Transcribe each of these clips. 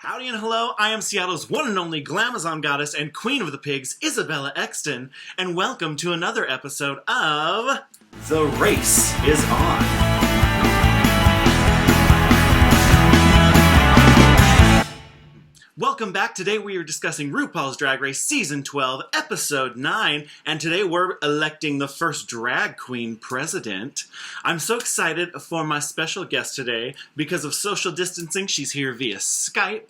Howdy and hello, I am Seattle's one and only Glamazon goddess and queen of the pigs, IsabellaExtynn, and welcome to another episode of The Race is On. Welcome back. Today we are discussing RuPaul's Drag Race Season 12, Episode 9, and today we're electing the first drag queen president. I'm so excited for my special guest today. Because of social distancing, she's here via Skype.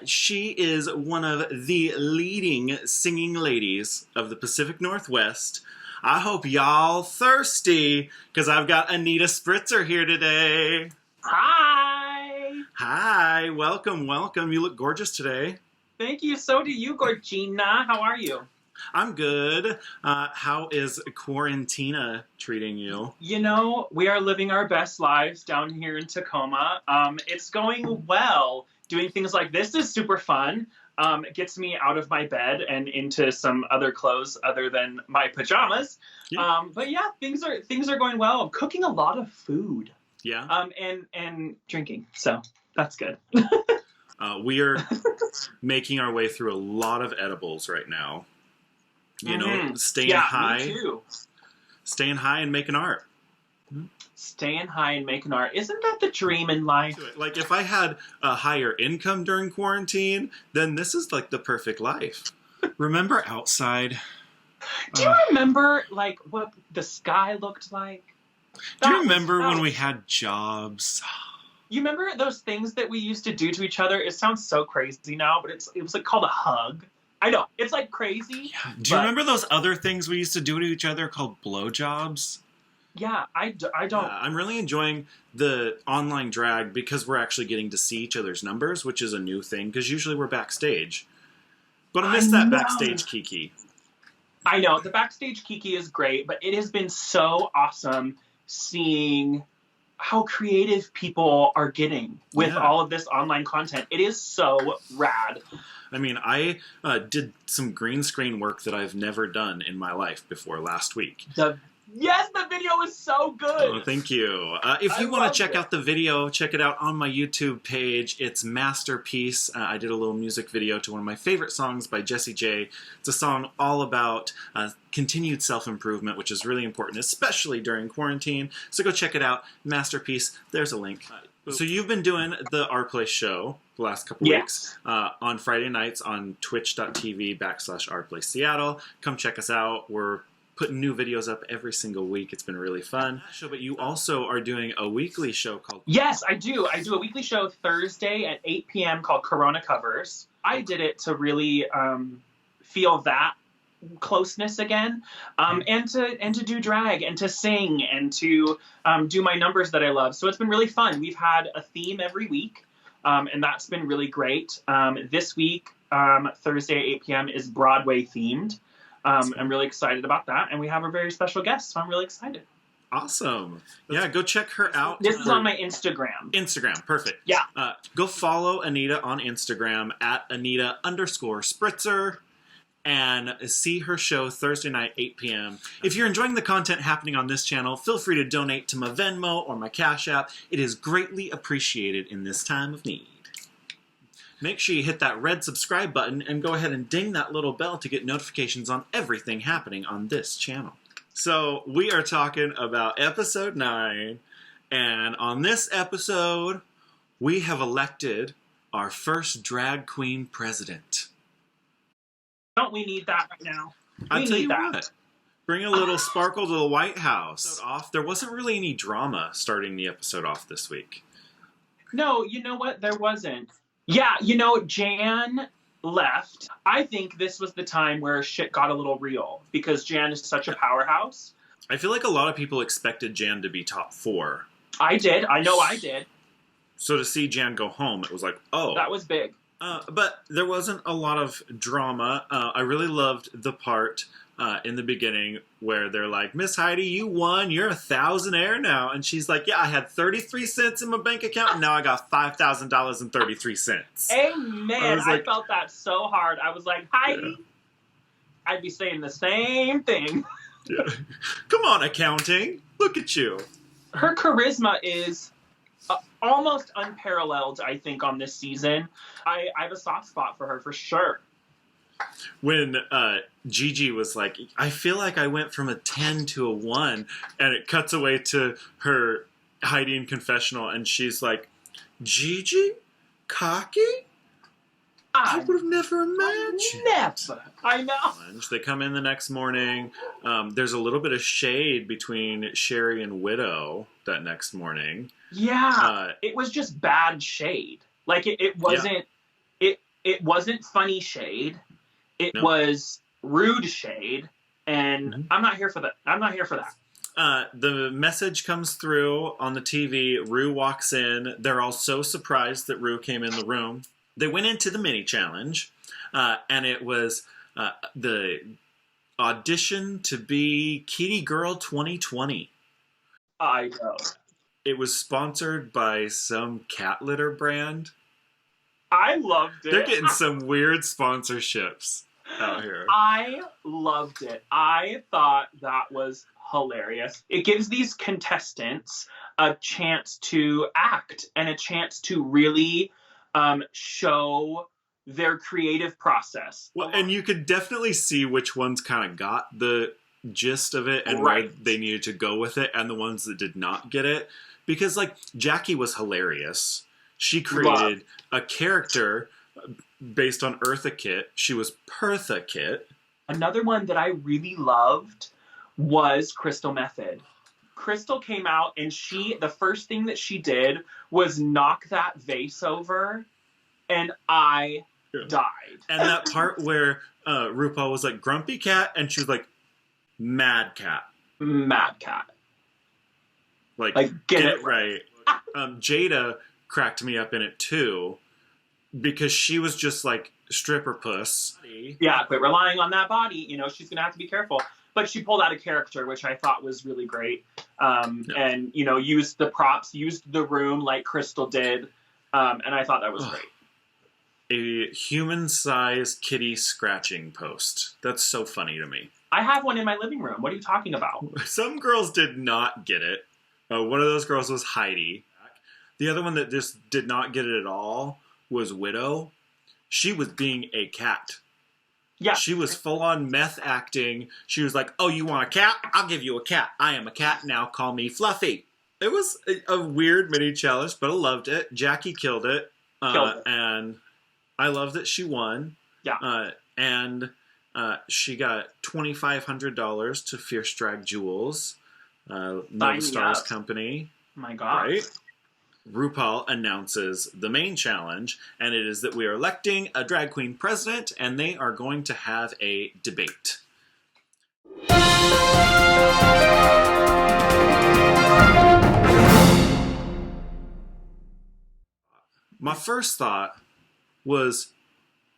She is one of the leading singing ladies of the Pacific Northwest. I hope y'all thirsty, because I've got Anita Spritzer here today. Hi! Hi, welcome. You look gorgeous today. Thank you, so do you, Gorgina. How are you? I'm good. How is Quarantina treating you? You know, we are living our best lives down here in Tacoma. It's going well. Doing things like this is super fun. It gets me out of my bed and into some other clothes other than my pajamas. Yeah. But yeah, things are going well. I'm cooking a lot of food. Yeah. And drinking. So that's good. We are making our way through a lot of edibles right now. You know, staying high. Me too. Staying high and making art. Staying high and making art. Isn't that the dream in life? Like, if I had a higher income during quarantine, then this is like the perfect life. Remember outside? Do you remember, like, what the sky looked like? Do you remember when we had jobs? You remember those things that we used to do to each other? It sounds so crazy now, but it was like called a hug. I know, it's like crazy. Yeah. Do you remember those other things we used to do to each other called blowjobs? Yeah, I don't. I'm really enjoying the online drag because we're actually getting to see each other's numbers, which is a new thing, because usually we're backstage. But I miss that backstage Kiki. I know, the backstage Kiki is great, but it has been so awesome seeing how creative people are getting with all of this online content. It is so rad. I mean, I did some green screen work that I've never done in my life before last week. Yes, the video is so good. Oh, thank you. If you want to check out the video, check it out on my YouTube page. It's Masterpiece. I did a little music video to one of my favorite songs by Jessie J. It's a song all about continued self-improvement, which is really important, especially during quarantine. So go check it out. Masterpiece. There's a link. So you've been doing the Our Place show the last couple weeks on Friday nights on twitch.tv/OurPlaceSeattle. Come check us out. We're putting new videos up every single week. It's been really fun. But you also are doing a weekly show called... Yes, I do. I do a weekly show Thursday at 8 p.m. called Corona Covers. I did it to really feel that closeness again, and to do drag and to sing and to do my numbers that I love. So it's been really fun. We've had a theme every week, and that's been really great. This week, Thursday at 8 p.m. is Broadway themed. I'm really excited about that, and we have a very special guest, so I'm really excited. Awesome. Yeah, go check her out. This is on my Instagram. Instagram, perfect. Yeah. Go follow Anita on Instagram at Anita_Spritzer and see her show Thursday night, 8 p.m. If you're enjoying the content happening on this channel, feel free to donate to my Venmo or my CashApp. It is greatly appreciated in this time of need. Make sure you hit that red subscribe button and go ahead and ding that little bell to get notifications on everything happening on this channel. So we are talking about episode 9, and on this episode, we have elected our first drag queen president. Don't we need that right now? I'll tell you what. Bring a little sparkle to the White House. There wasn't really any drama starting the episode off this week. No, you know what? There wasn't. Yeah, you know, Jan left. I think this was the time where shit got a little real because Jan is such a powerhouse. I feel like a lot of people expected Jan to be top 4. I did. I know I did. So to see Jan go home, it was like, oh. That was big. But there wasn't a lot of drama. I really loved the part in the beginning where they're like, Miss Heidi, you won. You're a thousandaire now. And she's like, yeah, I had 33 cents in my bank account, and now I got $5,000.33. Amen. I felt that so hard. I was like, Heidi, I'd be saying the same thing. Yeah. Come on, accounting. Look at you. Her charisma is almost unparalleled, I think, on this season. I have a soft spot for her for sure. When Gigi was like, I feel like I went from a 10 to a 1, and it cuts away to her Heidi in confessional, and she's like, Gigi? Cocky? I would have never imagined. Never. I know. They come in the next morning. There's a little bit of shade between Sherry and Widow that next morning. Yeah. It was just bad shade. Like, it wasn't... Yeah. It wasn't funny shade. It was rude shade. And I'm not here for that. I'm not here for that. The message comes through on the TV. Rue walks in. They're all so surprised that Rue came in the room. They went into the mini challenge, and it was the audition to be Kitty Girl 2020. I know. It was sponsored by some cat litter brand. I loved it. They're getting some weird sponsorships out here. I loved it. I thought that was hilarious. It gives these contestants a chance to act and a chance to really show their creative process. Well, and you could definitely see which ones kind of got the gist of it and where they needed to go with it, and the ones that did not get it. Because, like, Jackie was hilarious. She created a character based on Eartha Kitt. She was Pertha Kitt. Another one that I really loved was Crystal Method. Crystal came out, and the first thing that she did was knock that vase over, and I died. And that part where RuPaul was like, grumpy cat, and she was like, mad cat. Mad cat. Like get it right. Jada cracked me up in it, too, because she was just like stripper puss. Yeah, quit relying on that body. You know, she's going to have to be careful. But she pulled out a character, which I thought was really great. And, you know, used the props, used the room like Crystal did. And I thought that was great. A human-sized kitty scratching post. That's so funny to me. I have one in my living room. What are you talking about? Some girls did not get it. One of those girls was Heidi. The other one that just did not get it at all was Widow. She was being a cat. Yeah. She was full-on meth acting. She was like, oh, you want a cat? I'll give you a cat. I am a cat now. Call me Fluffy. It was a weird mini challenge, but I loved it. Jackie killed it. And I love that she won. Yeah. And she got $2,500 to Fierce Drag Jewels, Nova Stars Company. Oh my God. Right? RuPaul announces the main challenge, and it is that we are electing a drag queen president, and they are going to have a debate. My first thought was,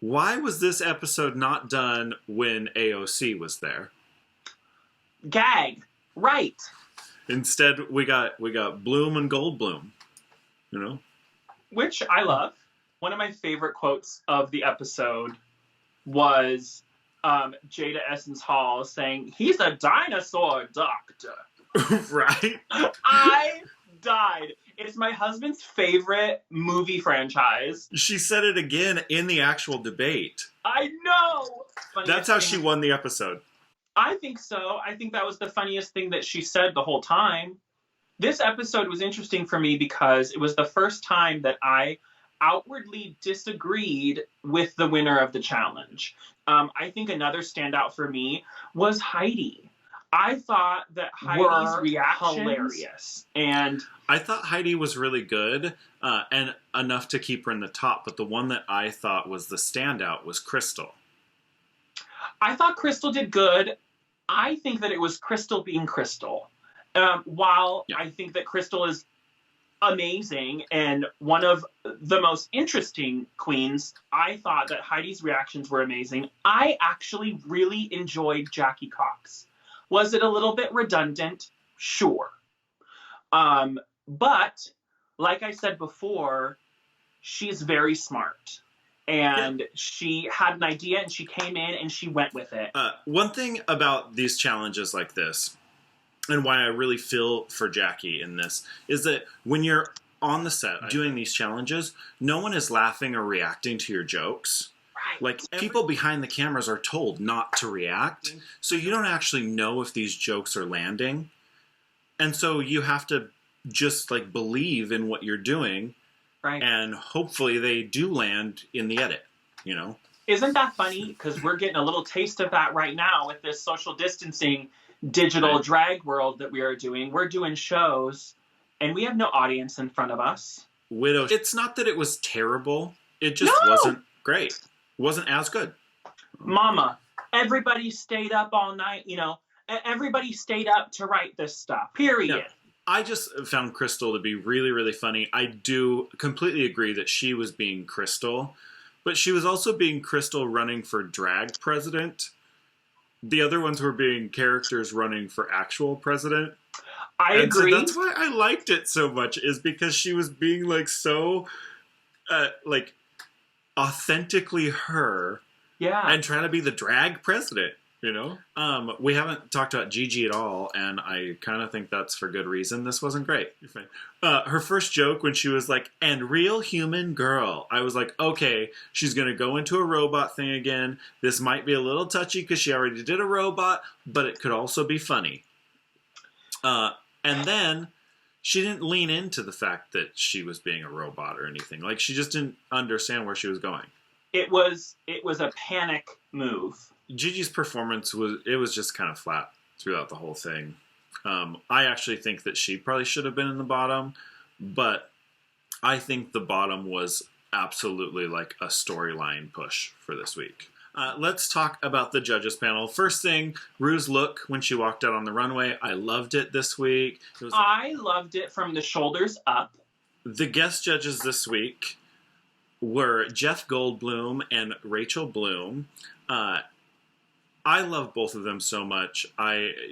why was this episode not done when AOC was there? Gag. Right. Instead, we got Bloom and Goldblum. You know? Which I love. One of my favorite quotes of the episode was Jada Essence Hall saying, he's a dinosaur doctor. Right? I died. It is my husband's favorite movie franchise. She said it again in the actual debate. I know! That's how she won the episode. I think so. I think that was the funniest thing that she said the whole time. This episode was interesting for me because it was the first time that I outwardly disagreed with the winner of the challenge. I think another standout for me was Heidi. I thought that Heidi's reactions hilarious. And I thought Heidi was really good and enough to keep her in the top, but the one that I thought was the standout was Crystal. I thought Crystal did good. I think that it was Crystal being Crystal. While I think that Crystal is amazing and one of the most interesting queens, I thought that Heidi's reactions were amazing. I actually really enjoyed Jackie Cox. Was it a little bit redundant? Sure. But, like I said before, she's very smart. And she had an idea and she came in and she went with it. One thing about these challenges like this, and why I really feel for Jackie in this, is that when you're on the set doing these challenges, no one is laughing or reacting to your jokes. Right. Like, people behind the cameras are told not to react, so you don't actually know if these jokes are landing. And so you have to just, like, believe in what you're doing, Right. and hopefully they do land in the edit, you know? Isn't that funny? Because we're getting a little taste of that right now with this social distancing digital drag world that we are doing. We're doing shows, and we have no audience in front of us. Widow. It's not that it was terrible. It just wasn't great. It wasn't as good. Mama, everybody stayed up all night, you know. Everybody stayed up to write this stuff, period. Yeah. I just found Crystal to be really, really funny. I do completely agree that she was being Crystal, but she was also being Crystal running for drag president. The other ones were being characters running for actual president. I agree. So that's why I liked it so much, is because she was being like so, like, authentically her. Yeah. And trying to be the drag president, you know? We haven't talked about Gigi at all, and I kind of think that's for good reason. This wasn't great. You're fine. Her first joke when she was like, "and real human girl," I was like, okay, she's going to go into a robot thing again. This might be a little touchy because she already did a robot, but it could also be funny. And then she didn't lean into the fact that she was being a robot or anything. Like, she just didn't understand where she was going. It was a panic move. Gigi's performance was just kind of flat throughout the whole thing. I actually think that she probably should have been in the bottom, but I think the bottom was absolutely like a storyline push for this week. Let's talk about the judges panel. First thing, Rue's look when she walked out on the runway. I loved it this week. I loved it from the shoulders up. The guest judges this week were Jeff Goldblum and Rachel Bloom. I love both of them so much.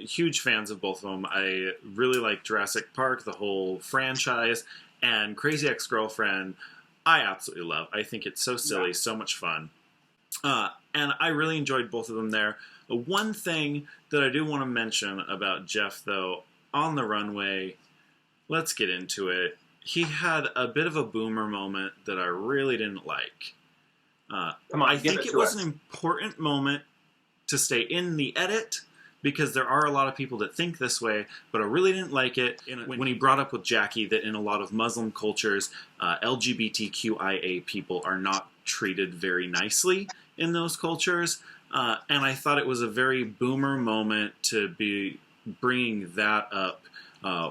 Huge fans of both of them. I really like Jurassic Park, the whole franchise, and Crazy Ex-Girlfriend. I absolutely love. I think it's so silly, so much fun. And I really enjoyed both of them there. One thing that I do want to mention about Jeff, though, on the runway, let's get into it. He had a bit of a boomer moment that I really didn't like. I think it was an important moment to stay in the edit, because there are a lot of people that think this way, but I really didn't like it when he brought up with Jackie that in a lot of Muslim cultures, LGBTQIA people are not treated very nicely in those cultures. And I thought it was a very boomer moment to be bringing that up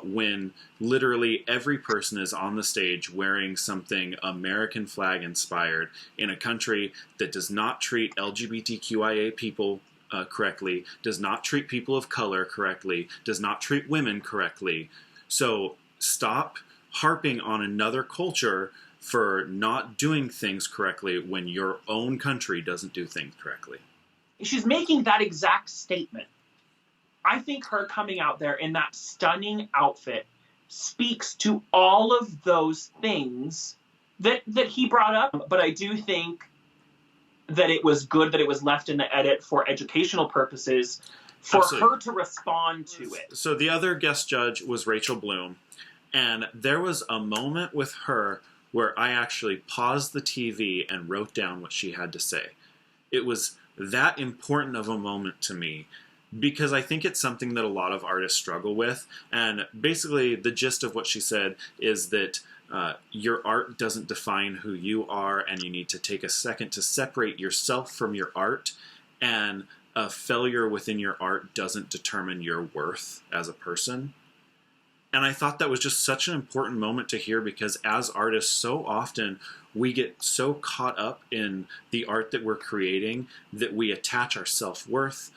when literally every person is on the stage wearing something American flag inspired in a country that does not treat LGBTQIA people correctly, does not treat people of color correctly, does not treat women correctly. So stop harping on another culture for not doing things correctly when your own country doesn't do things correctly. She's making that exact statement. I think her coming out there in that stunning outfit speaks to all of those things that he brought up. But I do think that it was good that it was left in the edit for educational purposes for her to respond to it. So the other guest judge was Rachel Bloom. And there was a moment with her where I actually paused the TV and wrote down what she had to say. It was that important of a moment to me, because I think it's something that a lot of artists struggle with. And basically the gist of what she said is that your art doesn't define who you are, and you need to take a second to separate yourself from your art, and a failure within your art doesn't determine your worth as a person. And I thought that was just such an important moment to hear, because as artists, so often we get so caught up in the art that we're creating that we attach our self-worth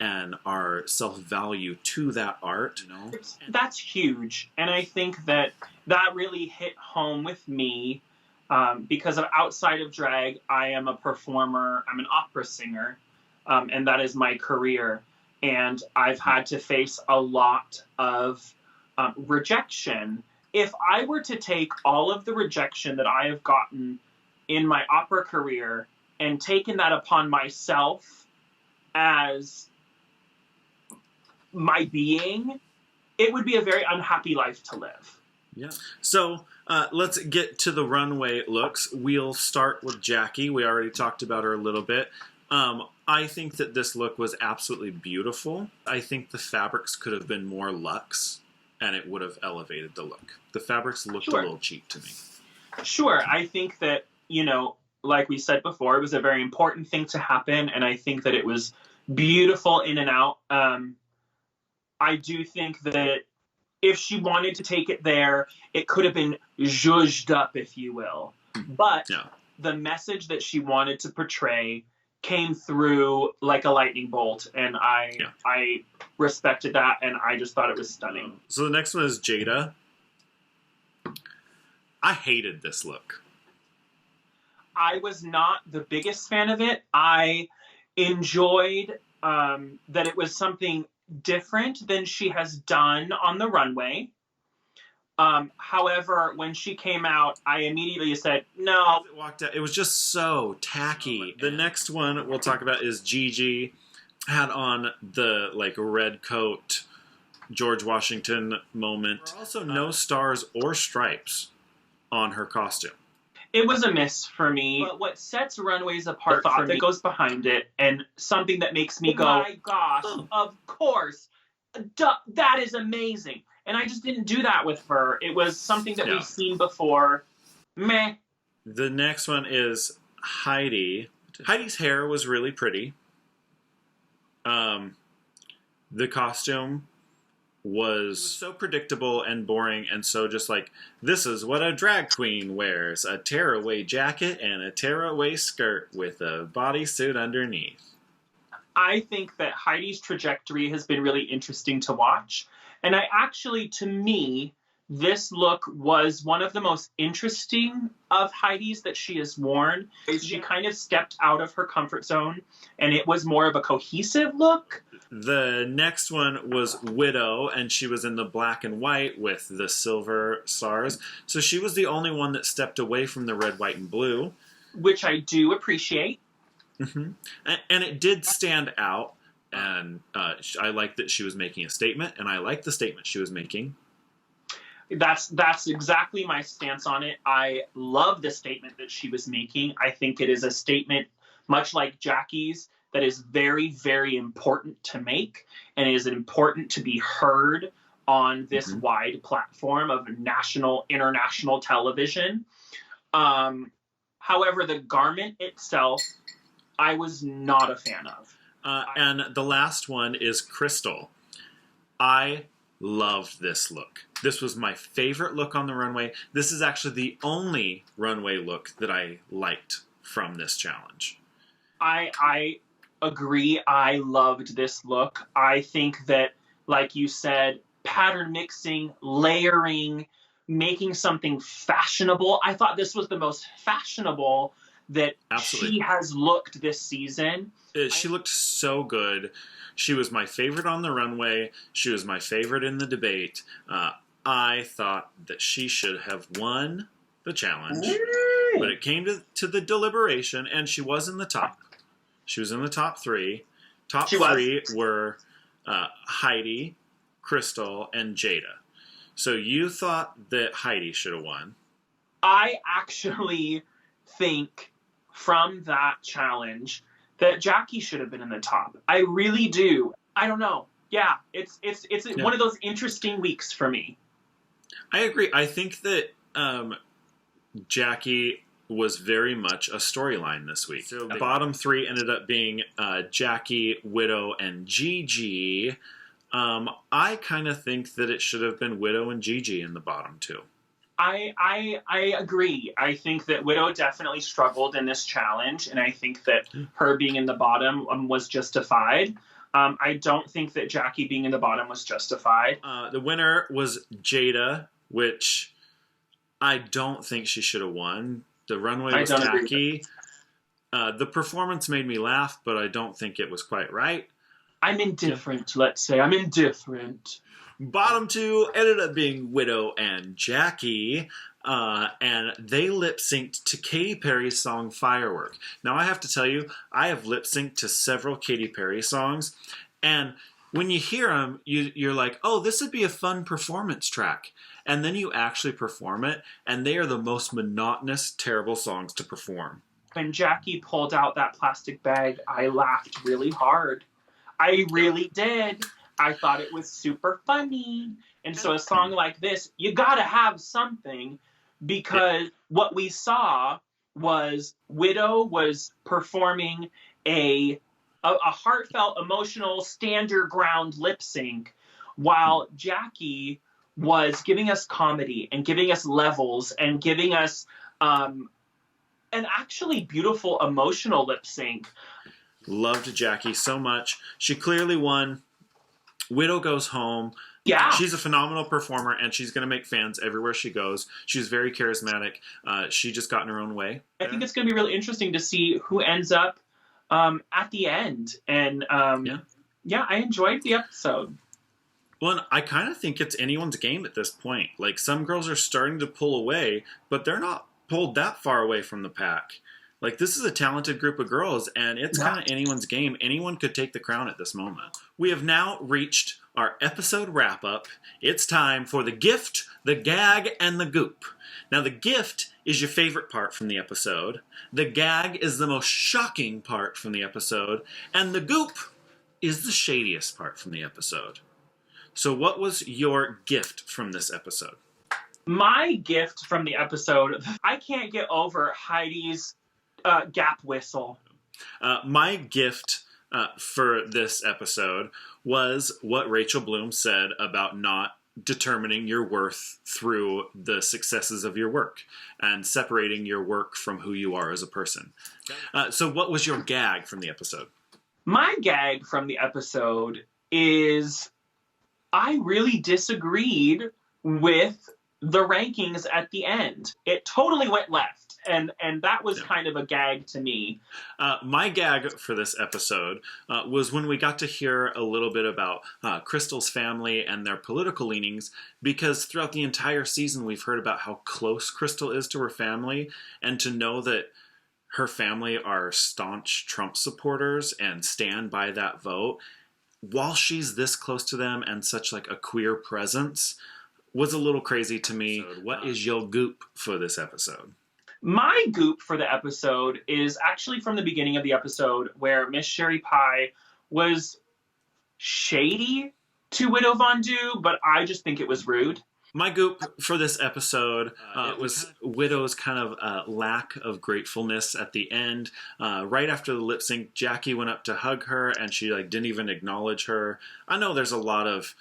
and our self-value to that art. You know? That's huge. And I think that really hit home with me because of outside of drag, I am a performer, I'm an opera singer, and that is my career. And I've had to face a lot of rejection. If I were to take all of the rejection that I have gotten in my opera career and taken that upon myself as my being, it would be a very unhappy life to live. Yeah. So let's get to the runway looks. We'll start with Jackie. We already talked about her a little bit. I think that this look was absolutely beautiful. I think the fabrics could have been more luxe, and it would have elevated the look. The fabrics looked a little cheap to me. Sure. I think that, like we said before, it was a very important thing to happen, and I think that it was beautiful in and out. I do think that if she wanted to take it there, it could have been zhuzhed up, if you will. But the message that she wanted to portray came through like a lightning bolt, and I respected that, and I just thought it was stunning. So the next one is Jada. I hated this look. I was not the biggest fan of it. I enjoyed that it was something different than she has done on the runway. However, when she came out, I immediately said, no. It walked out. It was just so tacky. The next one we'll talk about is Gigi. Had on the red coat, George Washington moment. There were also no stars or stripes on her costume. It was a miss for me. But what sets runways apart, the thought that goes behind it, and something that makes me go, oh my gosh, of course, that is amazing. And I just didn't do that with her. It was something that we've seen before. Meh. The next one is Heidi. Heidi's hair was really pretty. The costume was so predictable and boring, and so just this is what a drag queen wears: a tearaway jacket and a tearaway skirt with a bodysuit underneath. I think that Heidi's trajectory has been really interesting to watch, and to me, this look was one of the most interesting of Heidi's that she has worn. She kind of stepped out of her comfort zone, and it was more of a cohesive look. The next one was Widow, and she was in the black and white with the silver stars. So she was the only one that stepped away from the red, white, and blue. Which I do appreciate. Mm-hmm. And it did stand out, and I liked that she was making a statement, and I liked the statement she was making. That's exactly my stance on it. I love the statement that she was making. I think it is a statement, much like Jackie's, that is very, very important to make, and it is important to be heard on this wide platform of national, international television. However, the garment itself, I was not a fan of. And the last one is Crystal. I loved this look. This was my favorite look on the runway. This is actually the only runway look that I liked from this challenge. I agree. I loved this look. I think that, like you said, pattern mixing, layering, making something fashionable. I thought this was the most fashionable that she has looked this season. She looked so good. She was my favorite on the runway. She was my favorite in the debate. I thought that she should have won the challenge. But it came to the deliberation, and she was in the top. She was in the top three. Top three were Heidi, Crystal, and Jada. So you thought that Heidi should have won. I actually think from that challenge that Jackie should have been in the top. I really do. I don't know. Yeah, it's one of those interesting weeks for me. I agree. I think that Jackie was very much a storyline this week. So the bottom three ended up being Jackie, Widow, and Gigi. I kind of think that it should have been Widow and Gigi in the bottom two. I agree. I think that Widow definitely struggled in this challenge, and I think that her being in the bottom was justified. I don't think that Jackie being in the bottom was justified. The winner was Jada, which I don't think she should have won. The runway was tacky. The performance made me laugh, but I don't think it was quite right. I'm indifferent, let's say. I'm indifferent. Bottom two ended up being Widow and Jackie, and they lip-synced to Katy Perry's song Firework. Now, I have to tell you, I have lip-synced to several Katy Perry songs, and when you hear them, you're like, oh, this would be a fun performance track. And then you actually perform it, and they are the most monotonous, terrible songs to perform. When Jackie pulled out that plastic bag, I laughed really hard. I really did. I thought it was super funny. And so a song like this, you gotta have something, because what we saw was Widow was performing a heartfelt, emotional, stand your ground lip sync, while Jackie was giving us comedy and giving us levels and giving us an actually beautiful emotional lip sync. Loved Jackie so much. She clearly won. Widow goes home. Yeah. She's a phenomenal performer, and she's going to make fans everywhere she goes. She's very charismatic. She just got in her own way. I think it's going to be really interesting to see who ends up at the end. And yeah, I enjoyed the episode. Well, and I kind of think it's anyone's game at this point. Like, some girls are starting to pull away, but they're not pulled that far away from the pack. Like, this is a talented group of girls, and it's kind of anyone's game. Anyone could take the crown at this moment. We have now reached our episode wrap-up. It's time for the gift, the gag, and the goop. Now, the gift is your favorite part from the episode. The gag is the most shocking part from the episode. And the goop is the shadiest part from the episode. So what was your gift from this episode? My gift from the episode, I can't get over Heidi's gap whistle. My gift for this episode was what Rachel Bloom said about not determining your worth through the successes of your work and separating your work from who you are as a person. So what was your gag from the episode? My gag from the episode is I really disagreed with the rankings at the end. It totally went left, and that was kind of a gag to me. My gag for this episode was when we got to hear a little bit about Crystal's family and their political leanings, because throughout the entire season we've heard about how close Crystal is to her family, and to know that her family are staunch Trump supporters and stand by that vote, while she's this close to them and such like a queer presence, was a little crazy to me. What is your goop for this episode? My goop for the episode is actually from the beginning of the episode, where Miss Sherry Pie was shady to Widow Von Du, but I just think it was rude. My goop for this episode was Widow's kind of lack of gratefulness at the end. Right after the lip sync, Jackie went up to hug her, and she didn't even acknowledge her. I know there's a lot of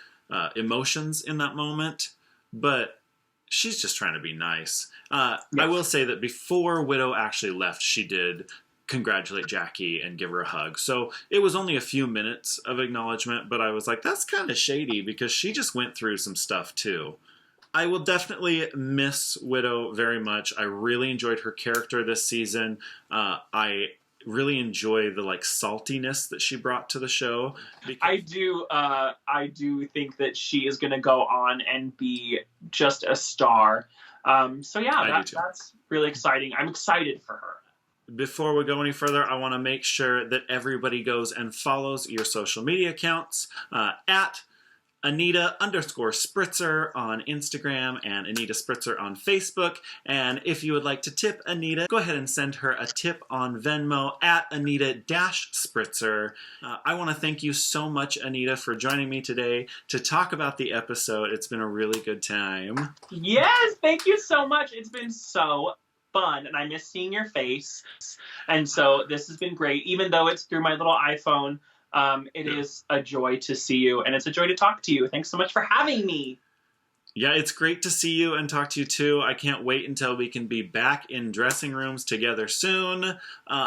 emotions in that moment, but she's just trying to be nice. I will say that before Widow actually left, she did congratulate Jackie and give her a hug. So it was only a few minutes of acknowledgement, but I was like, that's kind of shady, because she just went through some stuff too. I will definitely miss Widow very much. I really enjoyed her character this season. I really enjoy the saltiness that she brought to the show. I do think that she is going to go on and be just a star. So yeah, that's really exciting. I'm excited for her. Before we go any further, I want to make sure that everybody goes and follows your social media accounts at Anita_Spritzer on Instagram and Anita Spritzer on Facebook. And if you would like to tip Anita, go ahead and send her a tip on Venmo at Anita-Spritzer. I want to thank you so much, Anita, for joining me today to talk about the episode. It's been a really good time. Yes, thank you so much. It's been so fun, and I miss seeing your face. And so this has been great, even though it's through my little iPhone. It is a joy to see you, and it's a joy to talk to you. Thanks so much for having me. Yeah, it's great to see you and talk to you too. I can't wait until we can be back in dressing rooms together soon.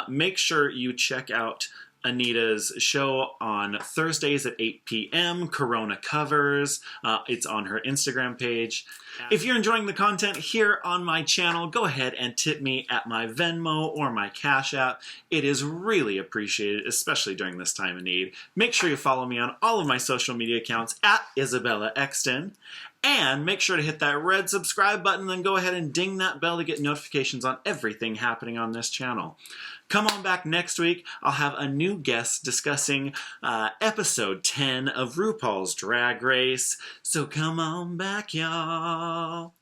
Make sure you check out Anita's show on Thursdays at 8 p.m., Corona Covers. It's on her Instagram page. If you're enjoying the content here on my channel, go ahead and tip me at my Venmo or my CashApp. It is really appreciated, especially during this time of need. Make sure you follow me on all of my social media accounts at IsabellaExtynn. And make sure to hit that red subscribe button, then go ahead and ding that bell to get notifications on everything happening on this channel. Come on back next week. I'll have a new guest discussing episode 10 of RuPaul's Drag Race. So come on back, y'all.